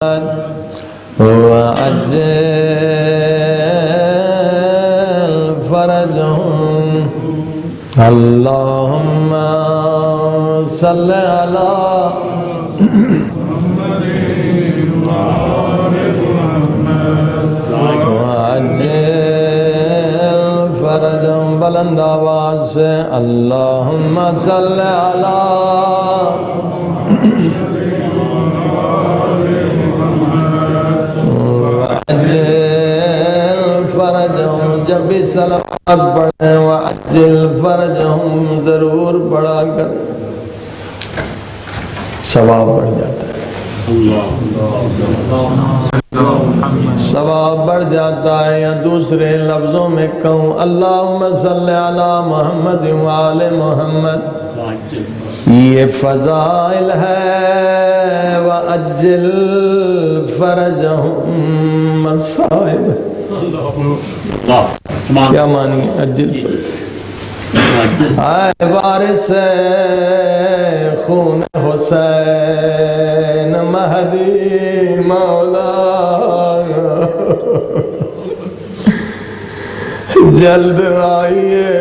وعجل فرجهم اللهم صل على وعجل فرجهم بلند آواز سے اللهم صل على جب بھی صلوات پڑھیں وعجل فرجہم ضرور پڑھا کر ثواب بڑھ جاتا ہے، ثواب بڑھ جاتا ہے۔ یا دوسرے لفظوں میں کہوں اللہم صلی علی محمد وآل محمد، یہ فضائل ہے۔ وعجل فرجہم مصائب، کیا معنی ہے اجل؟ اے وارث خون حسین مہدی مولا جلد آئیے،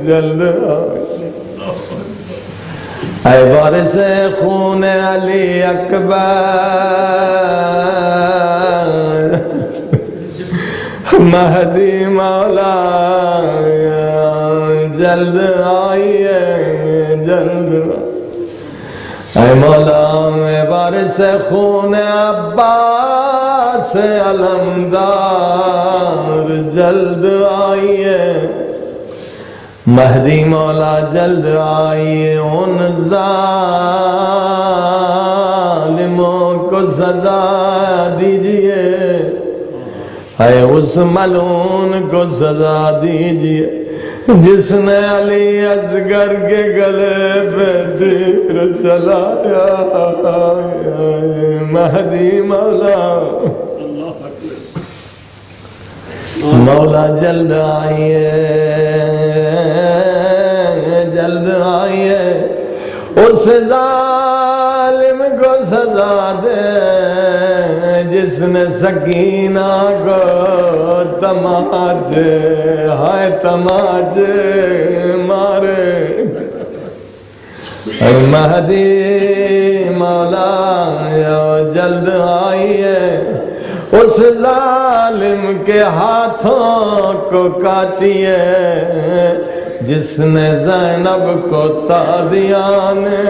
جلد آئیے۔ اے وارث خون علی اکبر مہدی مولا جلد آئیے، جلد۔ اے مولا اے وارث خون عباس علمدار جلد آئیے، مہدی مولا جلد آئیے۔ ان ظالموں کو سزا دیجئے، اے اس ملعون کو سزا دیجئے جس نے علی اصغر کے گلے پہ تیر چلایا۔ مہدی مولا مولا جلد آئیے، جلد آئیے۔ اس ظالم کو سزا دے جس نے سکینہ کو تماچے، ہائے تماچے مارے۔ اے مہدی مولا جلد آئیے، اس ظالم کے ہاتھوں کو کاٹیے جس نے زینب کو تادیانے۔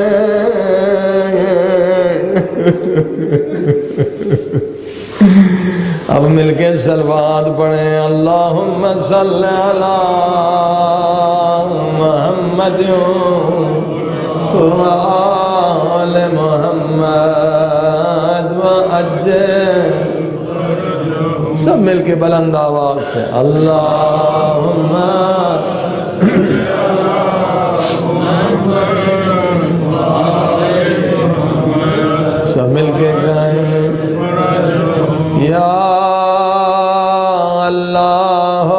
اب مل کے صلوات پڑھیں اللہم صلی علی محمد وآل محمد وعجل، سب مل کے بلند آواز سے اللہم سب مل کے گائیں یا اللہ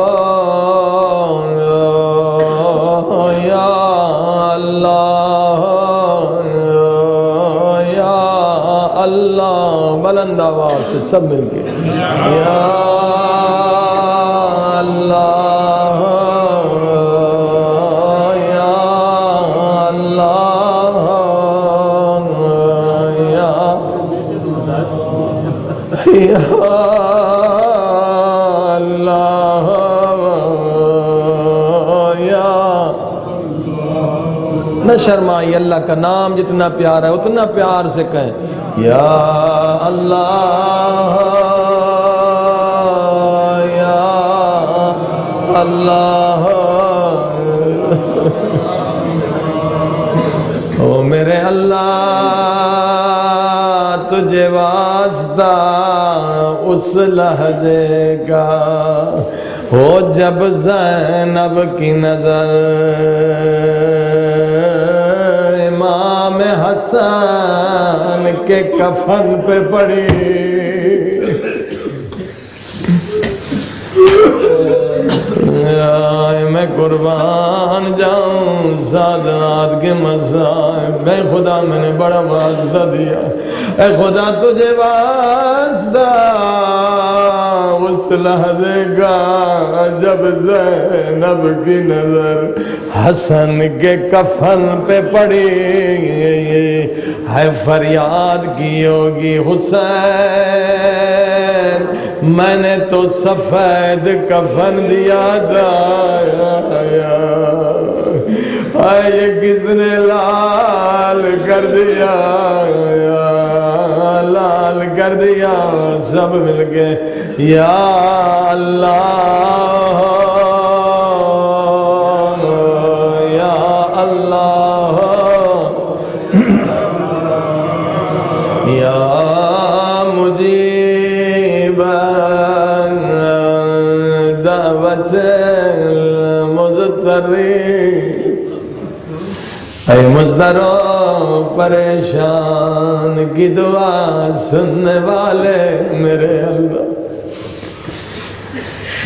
یا اللہ یا اللہ، بلند آواز سے سب مل کے یا اللہ یا اللہ یا اللہ یا۔ نہ شرمائیے، اللہ کا نام جتنا پیارا ہے اتنا پیار سے کہیں یا اللہ یا اللہ۔ او میرے اللہ تجھے واسطہ اس لحظے کا ہو جب زینب کی نظر امام حسن کے کفن پہ پڑی۔ میں قربان جاؤں سادات کے مصائب. اے خدا میں نے بڑا واسطہ دیا, اے خدا تجھے واسطہ اس لحظے کا جب زینب کی نظر حسن کے کفن پہ پڑی ہے, فریاد کی ہوگی حسین میں نے تو سفید کفن دیا تھا, یہ کس نے لال کر دیا, لال کر دیا. سب مل کے یا اللہ یا اللہ یا مجیب دعوت المضطرین, اے مضطر و پریشان کی دعا سننے والے میرے اللہ.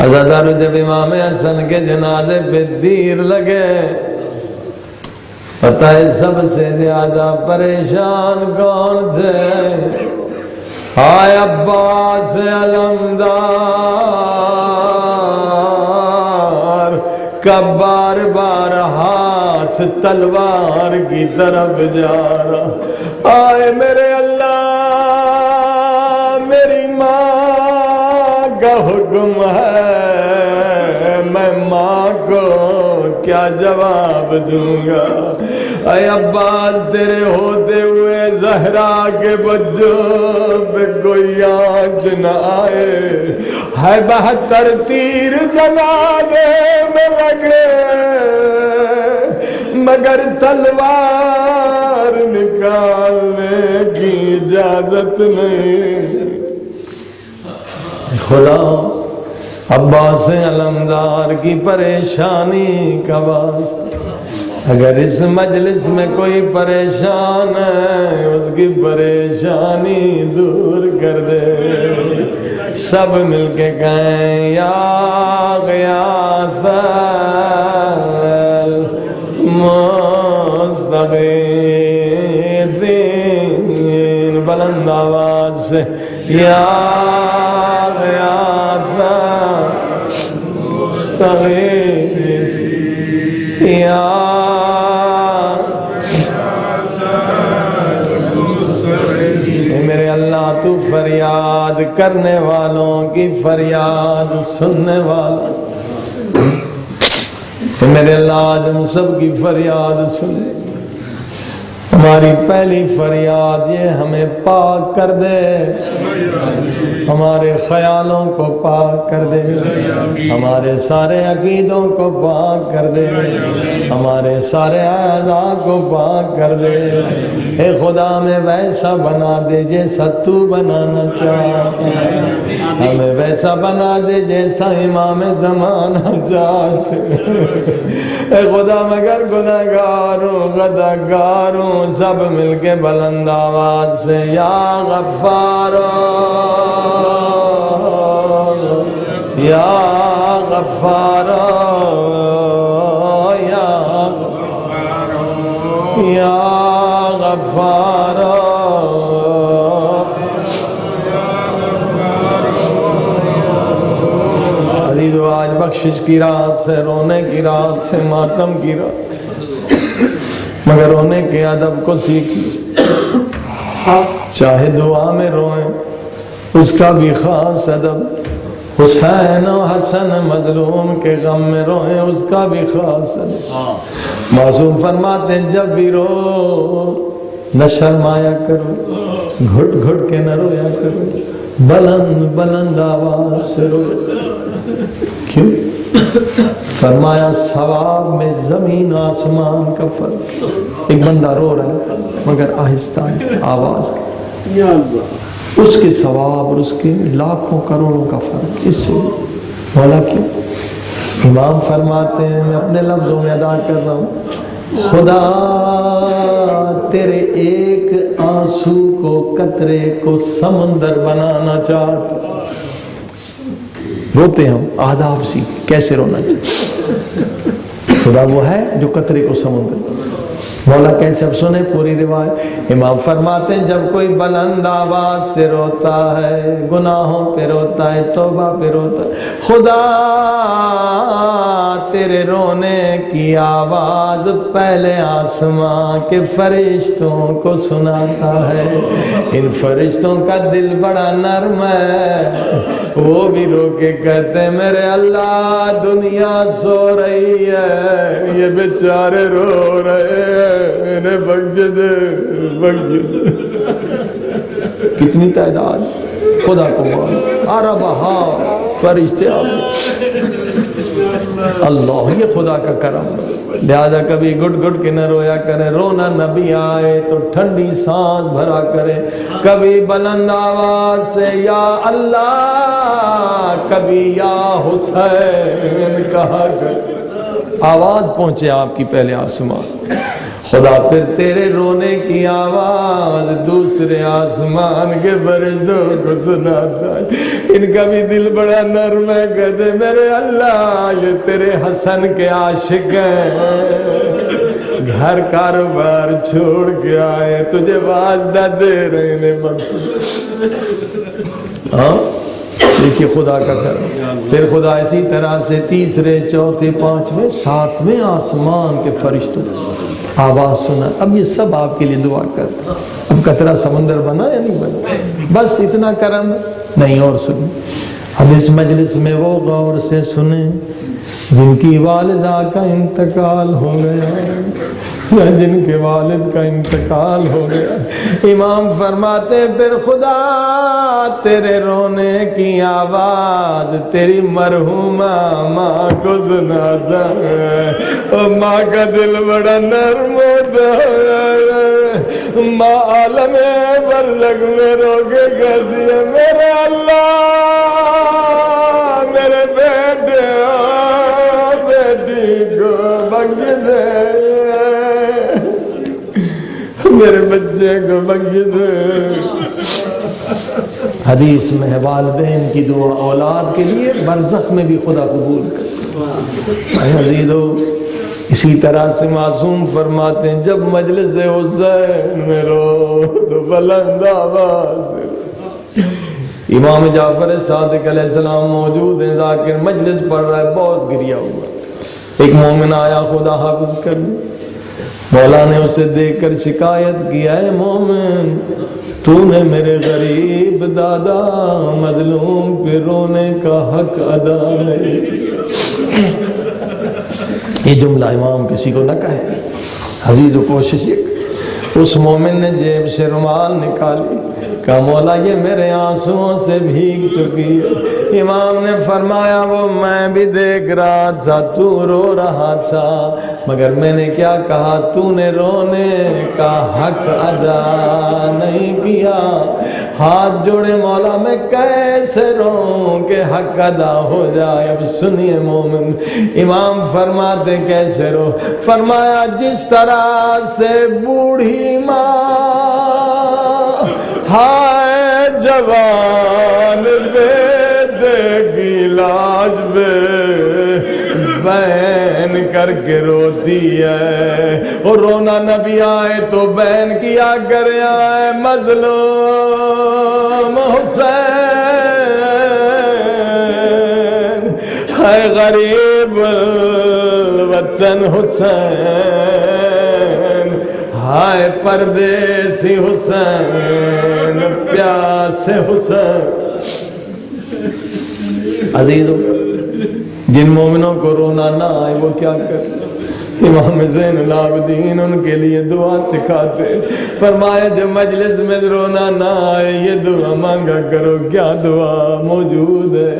عزادارو جب امام حسن کے جنازے پہ تیر لگے, پتہ ہے سب سے زیادہ پریشان کون تھے؟ ہائے عباس علمدار کا بار بار ہاتھ تلوار کی طرف جا رہا. آئے میرے اللہ, میری ماں کا حکم ہے, میں ماں کو کیا جواب دوں گا؟ اے عباس تیرے ہوتے ہوئے زہرا کے بچوں پہ کوئی آنچ نہ آئے, ہے 72 تیر جنازے میں لگے مگر تلوار نکالنے کی اجازت نہیں. خدا عباس علمدار کی پریشانی کا واسطہ, اگر اس مجلس میں کوئی پریشان ہے اس کی پریشانی دور کر دے. سب مل کے کہیں یا غیاث المستغیثین, بلند آواز سے یا غیاث المستغیثین, یا میرے اللہ تو فریاد کرنے والوں کی فریاد سننے والا, میرے اللہ آج ہم سب کی فریاد سنے. ہماری پہلی فریاد یہ ہمیں پاک کر دے, ہمارے خیالوں کو پاک کر دے, ہمارے سارے عقیدوں کو پاک کر دے, ہمارے سارے اعضاء کو پاک کر دے. اے خدا ہمیں ویسا بنا دے جیسا تو بنانا چاہتا ہے, ہمیں ویسا بنا دے جیسا امام زمانہ چاہتے. اے خدا مگر گناہگاروں غداروں سب مل کے بلند آواز سے یا غفار یا غفار یا غفار. عزیزو آج بخشش کی رات ہے, رونے کی رات ہے, ماتم کی رات ہے, مگر رونے کے ادب کو سیکھیے. چاہے دعا میں روئیں اس کا بھی خاص ادب, حسین و حسن مظلوم کے غم میں روئیں اس کا بھی خاص ادب. معصوم فرماتے ہیں جب بھی رو نہ شرمایا کرو, گھٹ گھٹ کے نہ رویا کرو, بلند بلند آواز سے رو. کیوں؟ فرمایا ثواب میں زمین آسمان کا فرق. ایک بندہ رو رہا ہے مگر آہستہ آہستہ آواز کا, اس کے ثواب اور اس کے لاکھوں کروڑوں کا فرق. اس سے مولا کیوں؟ امام فرماتے ہیں, میں اپنے لفظوں میں ادا کر رہا ہوں, خدا تیرے ایک آنسو کو قطرے کو سمندر بنانا چاہتا. روتے ہم آداب سیکھ کیسے رونا چاہیے. خدا وہ ہے جو قطرے کو سمندر، مولا کیسے؟ اب سنیں پوری روایت۔ امام فرماتے ہیں جب کوئی بلند آواز سے روتا ہے، گناہوں پہ روتا ہے، توبہ پہ روتا ہے، خدا تیرے رونے کی آواز پہلے آسمان کے فرشتوں کو سناتا ہے۔ ان فرشتوں کا دل بڑا نرم ہے، وہ بھی رو کے کہتے ہیں میرے اللہ دنیا سو رہی ہے، یہ بیچارے رو رہے ہیں، انہیں بخش دے، بخش دے۔ کتنی تعداد خدا کو معلوم، اربہا فرشتے اللہ، یہ خدا کا کرم۔ لہذا کبھی گٹ گٹ کے نہ رویا کریں، رونا نبی آئے تو ٹھنڈی سانس بھرا کریں، کبھی بلند آواز سے یا اللہ، کبھی یا حسین کہا کریں، آواز پہنچے آپ کی پہلے آسمان، خدا پھر تیرے رونے کی آواز دوسرے آسمان کے فرشتوں کو سناتا ہے۔ ان کا بھی دل بڑا نرم ہے، کہتے میرے اللہ یہ تیرے حسن کے عاشق ہیں، گھر کاروبار چھوڑ کے آئے، تجھے وعدہ دے رہے ہیں ہاں۔ دیکھیے خدا کا کرم، پھر خدا اسی طرح سے تیسرے چوتھے پانچویں ساتویں آسمان کے فرشتوں آواز سنا۔ اب یہ سب آپ کے لیے دعا کرتا، اب قطرہ سمندر بنا یا نہیں بنا؟ بس اتنا کرم نہیں، اور سنیں اب اس مجلس میں وہ غور سے سنیں جن کی والدہ کا انتقال ہو گیا، جن کے والد کا انتقال ہو گیا۔ امام فرماتے پھر خدا تیرے رونے کی آواز تیری مرحومہ ماں کو سناتا ہے، اور ماں کا دل بڑا نرم ہوتا ہے، ماں عالم برزخ میں رو کے کہتی ہے میرے اللہ میرے بیٹے بیٹی کو بخش دے، میرے بچے کو بخش دے۔ حدیث میں ہے والدین کی دعا اولاد کے لیے برزخ میں بھی خدا قبول کرتا ہے۔ عزیزو اسی طرح سے معصوم فرماتے ہیں جب مجلس حسین میں رو تو بلند آواز سے، امام جعفر صادق علیہ السلام موجود ہیں، ذاکر مجلس پڑھ رہا ہے، بہت گریا ہوا، ایک مومن آیا خدا حافظ کرنے، مولا نے اسے دیکھ کر شکایت کی، اے مومن تو نے میرے غریب دادا مظلوم پہ رونے کا حق ادا نہیں کیا۔ یہ جملہ امام کسی کو نہ کہے، عزیز و کوشش اس مومن نے جیب سے رومال نکالی، کہا مولا یہ میرے آنسوؤں سے بھیگ چکی ہے۔ امام نے فرمایا وہ میں بھی دیکھ رہا تھا، تو رو رہا تھا، مگر میں نے کیا کہا، تو نے رونے کا حق ادا نہیں کیا۔ ہاتھ جوڑے مولا میں کیسے روں کہ حق ادا ہو جائے۔ اب سنیے مومن، امام فرماتے کیسے رو، فرمایا جس طرح سے بوڑھی ماں ہائے جوان بے دے گی لاج بے بین کر کے روتی ہے، اور رونا نبی آئے تو بین کیا کرے، آئے مظلوم حسین، ہے غریب الوطن حسین، ہائے پردیسی حسین، پیاسے حسین۔ عزیزو جن مومنوں کو رونا نہ آئے وہ کیا کریں؟ امام زین العابدین ان کے لیے دعا سکھاتے، فرمایا جب مجلس میں رونا نہ آئے یہ دعا مانگا کرو۔ کیا دعا موجود ہے؟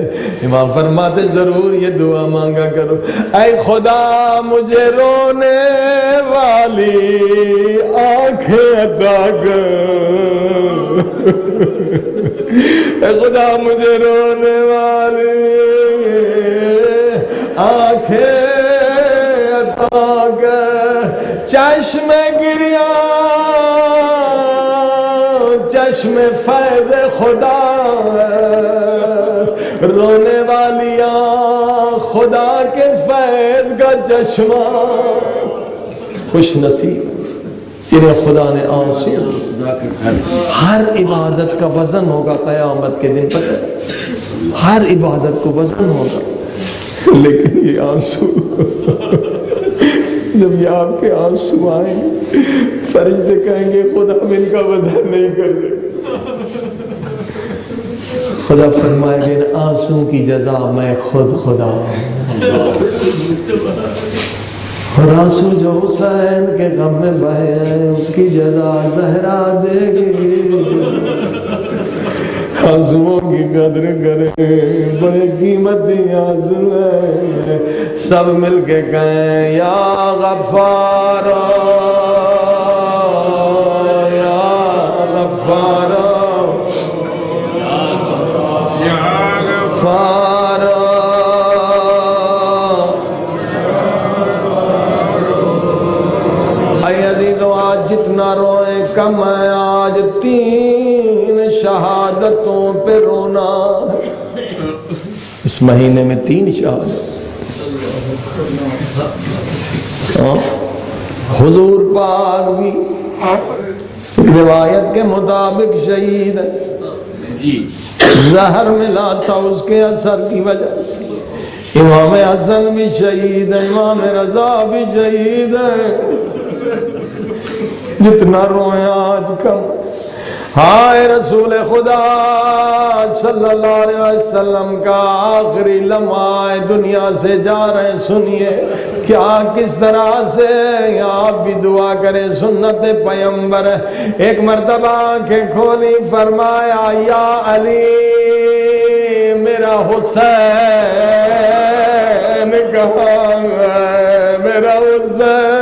امام فرماتے ضرور یہ دعا مانگا کرو، اے خدا مجھے رونے والی آنکھیں عطا کر، اے خدا مجھے رونے والی آنکھیں چشم گریا چشم فیض خدا، رونے والی آنکھ خدا کے فیض کا چشمہ، خوش نصیب جنہیں خدا نے آنسو. ہر عبادت کا وزن ہوگا قیامت کے دن، پتہ ہے ہر عبادت کو وزن ہوگا، لیکن یہ آنسو جب یہ آپ کے آنسو آئیں گے فرشتے کہیں گے خدا ان کا وزن نہیں کر دے. خدا فرمائے گا ان آنسو کی جزا میں خود خدا ہوں. اور آنسو جو حسین کے غم میں بہے ہیں اس کی جزا زہرا دے گی. آنسوؤں کی قدر کرے، بڑے قیمتی آنسو ہیں. سب مل کے کہیں یا غفار یا غفار یا غفار. اے عزیز آج جتنا روئے کم ہے، آج 3 شہادتوں پہ رونا. اس مہینے میں 3 شہادت. حضور پاک بھی روایت کے مطابق شہید ہے. زہر ملا تھا اس کے اثر کی وجہ سے. امام حسن بھی شہید ہے، امام رضا بھی شہید ہے. جتنا روئے آج کم. ہائے رسول خدا صلی اللہ علیہ وسلم کا آخری لمحہ دنیا سے جا رہے. سنیے کیا کس طرح سے. آپ بھی دعا کریں سنت پیغمبر. ایک مرتبہ آنکھیں کھولی، فرمایا یا علی میرا حسین کہاں ہے، میرا حسین.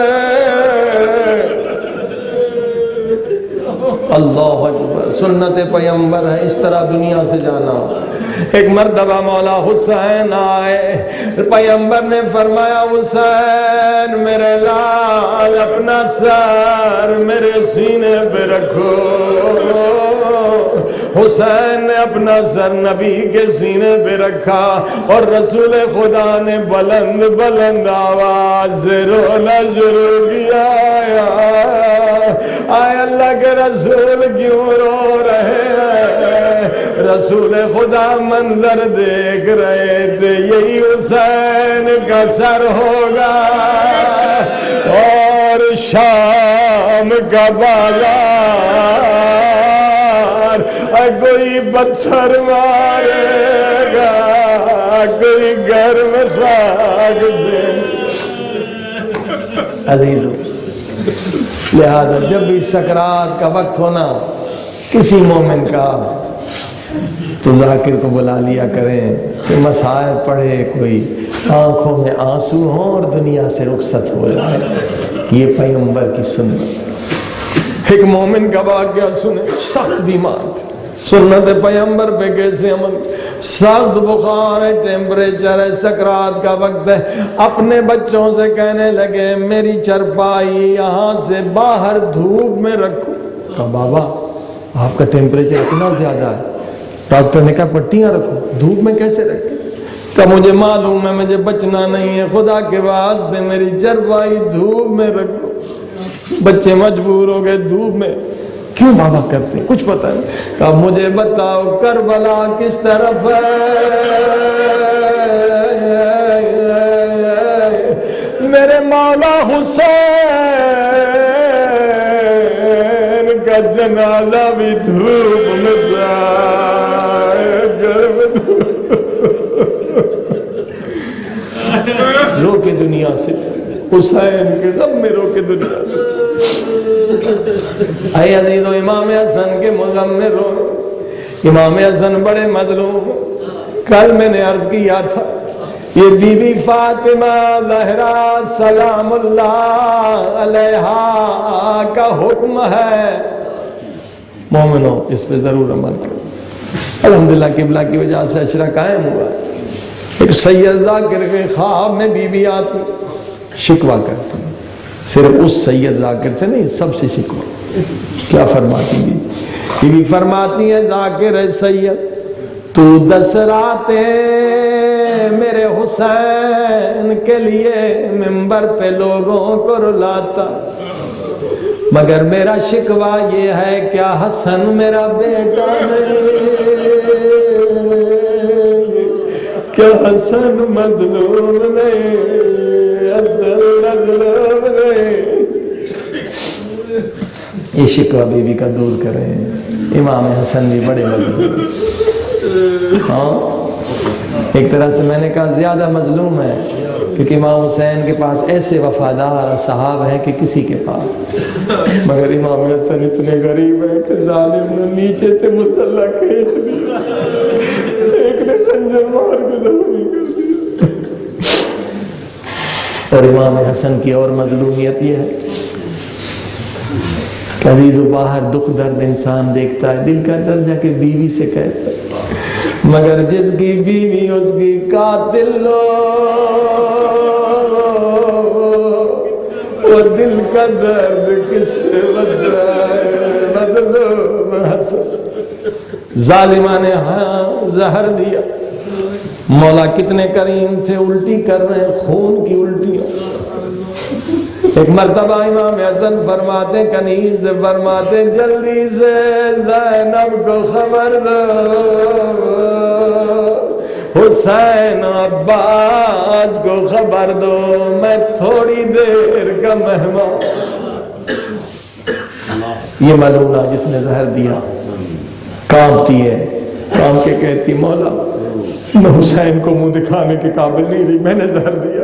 اللہ اکبر، سنت پیغمبر ہے اس طرح دنیا سے جانا. ایک مرتبہ مولا حسین آئے، پیغمبر نے فرمایا حسین میرے لال اپنا سر میرے سینے پہ رکھو. حسین نے اپنا سر نبی کے سینے پہ رکھا اور رسول خدا نے بلند بلند آواز سے رونا شروع کیا. آئے اللہ کے رسول کیوں رو رہے ہیں؟ رسول خدا منظر دیکھ رہے تھے، یہی حسین کا سر ہوگا اور شام کا بازار کوئی پتھر مارے گا، کوئی گھر میں خاک دے. عزیزو لہذا جب بھی سکرات کا وقت ہونا کسی مومن کا تو ذاکر کو بلا لیا کریں کہ مسائل پڑھے، کوئی آنکھوں میں آنسو ہوں اور دنیا سے رخصت ہو جائے. یہ پیغمبر کی سنت. ایک مومن کا واقعہ سنیں، سخت بیمار تھے. سنت پیغمبر پہ کیسے عمل؟ سخت بخار ہے، ٹیمپریچر ہے، سکرات کا وقت ہے. اپنے بچوں سے کہنے لگے میری چرپائی یہاں سے باہر دھوپ میں رکھو. کہا بابا آپ کا ٹیمپریچر اتنا زیادہ ہے. ڈاکٹر نے کہا پٹیاں رکھو. دھوپ میں کیسے رکھیں؟ کہا مجھے معلوم ہے مجھے بچنا نہیں ہے، خدا کے واسطے میری چرپائی دھوپ میں رکھو. بچے مجبور ہو گئے دھوپ میں. کیوں بابا کرتے کچھ پتہ نہیں. کہا مجھے بتاؤ کربلا کس طرف ہے؟ میرے مولا حسین کا جنازہ بھی دھوپ میں رو کے دنیا سے، حسین کے غم میں رو کے دنیا سے. اے عزیزو امام حسن کے غم میں رو. امام حسن بڑے مظلوم. کل میں نے عرض کیا تھا یہ بی بی فاطمہ زہرا سلام اللہ علیہا کا حکم ہے. مومنوں اس پہ ضرور عمل کرو. الحمدللہ قبلہ کی وجہ سے عشرہ قائم ہوا. ایک سید ذاکر کے خواب میں بی بی آتی، شکوہ کرتی. صرف اس سید ذاکر سے نہیں، سب سے شکوہ. کیا فرماتی بی بی فرماتی ہے ذاکر ہے سید تو 10 راتیں میرے حسین کے لیے منبر پہ لوگوں کو رلاتا، مگر میرا شکوہ یہ ہے کیا حسن میرا بیٹا نہیں، کیا حسن مظلوم نہیں، حسن مظلوم نہیں۔ یہ شکوہ بیوی کا دور کریں، امام حسن بھی بڑے مظلوم، ہاں ایک طرح سے میں نے کہا زیادہ مظلوم ہے، کیونکہ امام حسین کے پاس ایسے وفادار صحاب ہیں کہ کسی کے پاس، مگر امام حسن اتنے غریب ہیں کہ ظالم نے نیچے سے مسلح کھینچ دیا، ایک نے خنجر مار کے زخمی کر دیا۔ اور امام حسن کی اور مظلومیت یہ ہے کہ عزیز و باہر دکھ درد انسان دیکھتا ہے، دل کا درد جا کے بیوی سے کہتا ہے، مگر جس کی بیوی اس کی قاتل ہو، وہ دل کا درد کس سے بتائے۔ مظلوم حسن ظالمہ نے ہاں زہر دیا، مولا کتنے کریم تھے، الٹی کر رہے ہیں، خون کی الٹی۔ ایک مرتبہ امام حسن فرماتے، کنیز سے فرماتے جلدی سے زینب کو خبر دو، حسین عباس کو خبر دو، میں تھوڑی دیر کا مہمان۔ یہ ملونہ جس نے زہر دیا کانپتی ہے، کام کے کہتی مولا میں حسین کو منہ دکھانے کے قابل نہیں رہی، میں نے زہر دیا،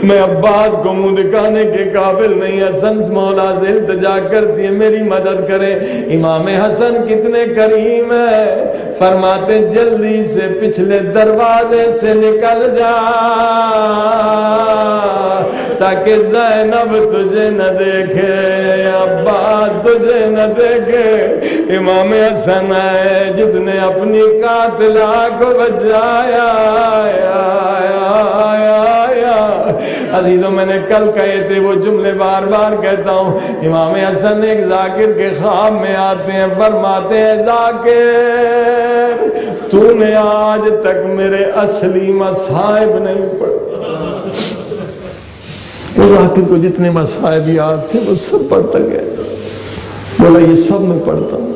میں عباس کو منہ دکھانے کے قابل نہیں۔ حسن مولا سے التجا کرتی ہے میری مدد کرے۔ امام حسن کتنے کریم ہے، فرماتے جلدی سے پچھلے دروازے سے نکل جا تاکہ زینب تجھے نہ دیکھے، عباس تجھے نہ دیکھے۔ امام حسن ہے جس نے اپنی قاتلہ کو بچایا۔ عزیزوں میں نے کل کہے تھے وہ جملے بار بار کہتا ہوں۔ امام حسن ایک ذاکر کے خواب میں آتے ہیں، فرماتے ہیں ذاکر تو نے آج تک میرے اصلی مصائب نہیں پڑھے۔ وہ ذاکر کو جتنے مصائب یاد تھے وہ سب پڑھتا گیا، بولا یہ سب میں پڑھتا ہوں۔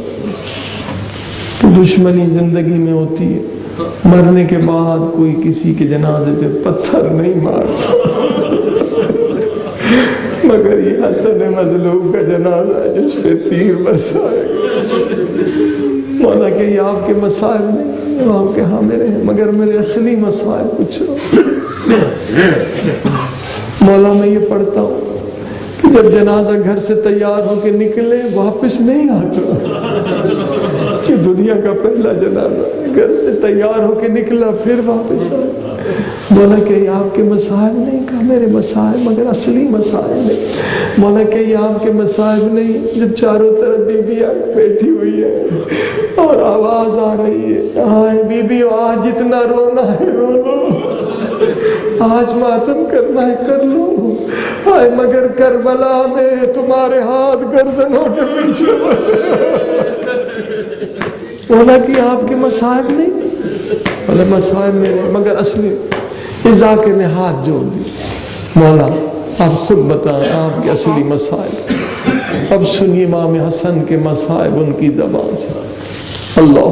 تو دشمنی زندگی میں ہوتی ہے، مرنے کے بعد کوئی کسی کے جنازے پہ پتھر نہیں مارتا، مگر یہ حسن مظلوم کا جنازہ ہے جس پہ تیر برسائے گا۔ مولا کہ یہ آپ کے مصائب نہیں، آپ کے ہاں میرے ہیں، مگر میرے اصلی مصائب کچھ ہو۔ مولا میں یہ پڑھتا ہوں کہ جب جنازہ گھر سے تیار ہو کے نکلے واپس نہیں آتا، کہ دنیا کا پہلا جنازہ گھر سے تیار ہو کے نکلا پھر واپس آیا۔ مولا کہ یہ آپ کے مصائب نہیں، کہا میرے مصائب مگر اصلی مصائب نہیں۔ مولا کہ یہ آپ کے مصائب نہیں، جب چاروں طرف بیوی بیٹھی ہوئی ہے اور آواز آ رہی ہے آئے بیوی آج جتنا رونا ہے رو لو، آج ماتم کرنا ہے کر لو، آئے مگر کربلا میں تمہارے ہاتھ گردنوں کے پیچھے بندھے۔ مولا کہ آپ کے مصائب نہیں، مولا مصائب میرے مگر اصلی۔ ذاکر نے ہاتھ جوڑ دی، مولا آپ خود بتائیں آپ کے اصلی مصائب۔ اب سنیے امام حسن کے مصائب ان کی زبان سے۔ اللہ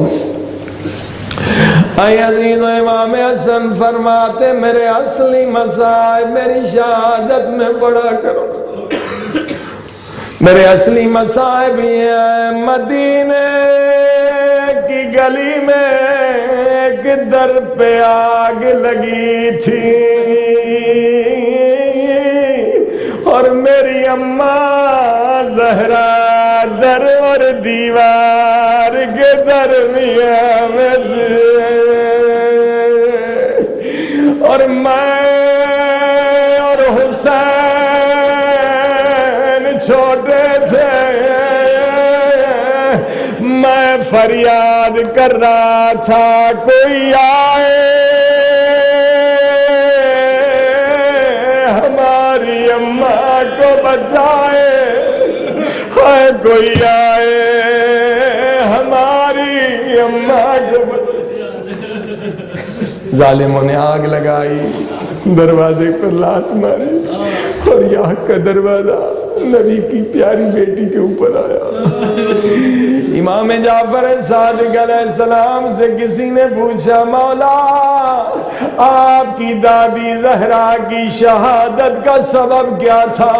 اے عزیز امام حسن فرماتے میرے اصلی مصائب میری شہادت میں پڑھا کرو۔ میرے اصلی مصائب یہ ہیں، مدینے کی گلی میں ایک در پہ آگ لگی تھی اور میری اماں زہرا در اور دیوار کے درمیان میں اور میں اور حسین چھوٹے تھے، میں فریاد کر رہا تھا کوئی آئے ہماری اماں کو بچائے، ہائے کوئی آئے ہماری اماں کو بچائے۔ ظالموں نے آگ لگائی، دروازے پر لات ماری اور یہ حق کا دروازہ نبی کی پیاری بیٹی کے اوپر آیا۔ امام جعفر صادق علیہ السلام سے کسی نے پوچھا مولا آپ کی دادی زہرا کی شہادت کا سبب کیا تھا؟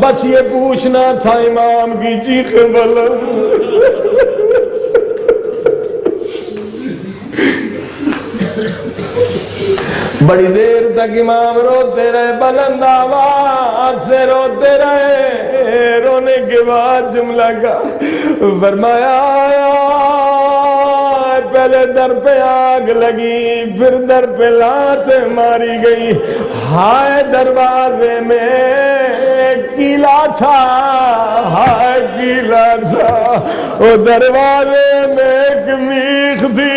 بس یہ پوچھنا تھا، امام کی چیخ بلند۔ بڑی دیر تک امام روتے رہے، بلند آواز سے روتے رہے۔ رونے کے بعد جملہ کا فرمایا پہلے در پہ آگ لگی، پھر در پہ لات ماری گئی، ہائے دروازے میں کیلا تھا، ہائے کیلا تھا، وہ دروازے میں ایک میخ تھی،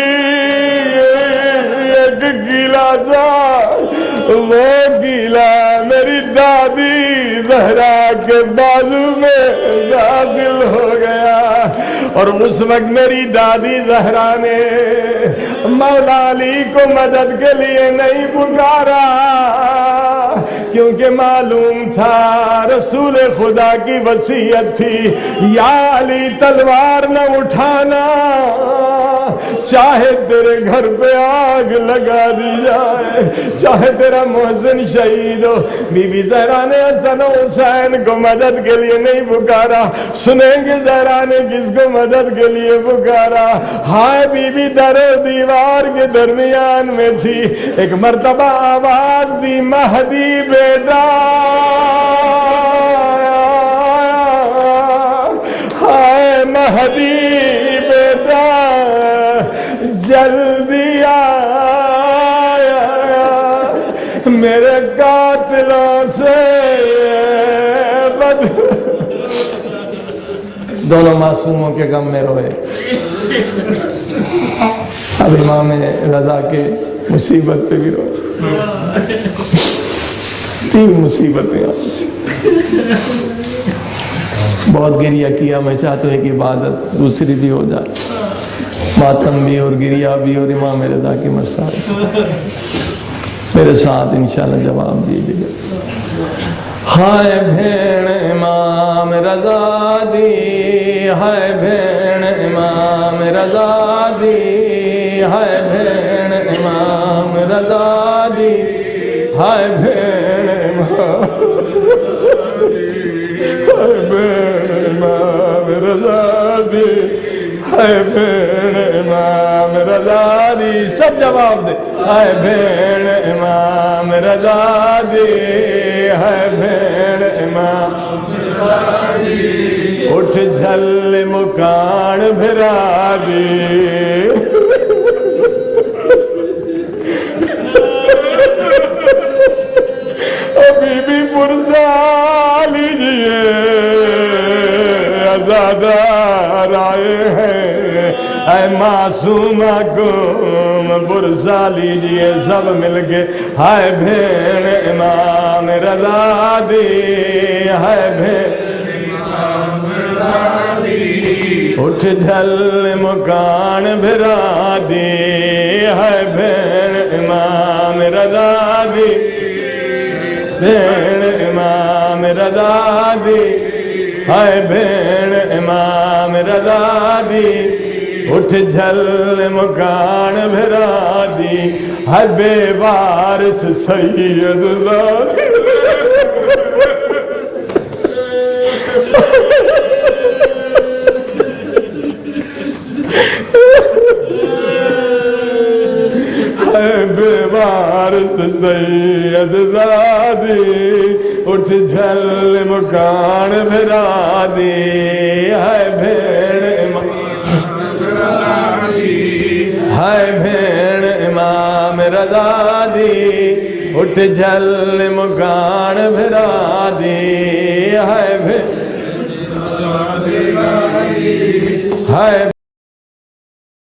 گیلا تھا، وہ گیلا میری دادی زہرا کے بازو میں داخل ہو گیا، اور اس وقت میری دادی زہرا نے مولا علی کو مدد کے لیے نہیں پکارا، کیونکہ معلوم تھا رسول خدا کی وصیت تھی یا علی تلوار نہ اٹھانا، چاہے تیرے گھر پہ آگ لگا دی جائے، چاہے تیرا محسن شہید ہو۔ بی بی زہرا نے حسن و حسین کو مدد کے لیے نہیں پکارا۔ سنیں گے زہرا نے کس کو مدد کے لیے پکارا؟ ہائے بی بی در و دیوار کے درمیان میں تھی، ایک مرتبہ آواز دی مہدی بیٹا، ہائے مہدی بیٹا جلدی آیا، میرے قاتلوں سے دونوں معصوموں کے غم میں روئے۔ اب امام رضا کے مصیبت پہ بھی روئے، تین مصیبتیں آج۔ بہت گریہ کیا، میں چاہتا ہوں کہ عبادت دوسری بھی ہو جائے، ماتم بھی اور گریہ بھی اور امام رضا کے مسائل۔ میرے ساتھ انشاءاللہ جواب دیجیے گا۔ ہائے بھیڑ امام رضا دی، ہائے بھیڑ امام رضا دی، ہائے بھیڑ امام رضا دی، ہائے بھیڑ امام رضا دی، ہائے بھیڑ امام رضا دی، سب جواب دے۔ ہائے بھیڑ امام رضا دی، ہائے بھیڑ امام رضا دی، اٹھ جھل مکان بھرا دی، ابھی بھی پرسا لیجیے آزادار آئے ہیں، اے معصومہ کم پرسا لیجیے سب مل کے۔ ہائے بھیڑ امام رضا دی، ہائے بھیڑ امام رضا دی، اٹھ جھل مکان بھرا دی، ہائے بھیڑ امام رضا دی، بھیڑ امام رضا دی، ہائے بھیڑ امام رضا دی، اٹھ جھل مکان بھرا دی، ہائے بے وارث سید زادی، ہائے بے وارث سید زادی، اٹھ جھل مکان بھرا دی، ہائے بھیڑ امام، ہائے بھیڑ امام رضا دی، اٹھ جھل مکان بھرا دی، ہائے بھیڑ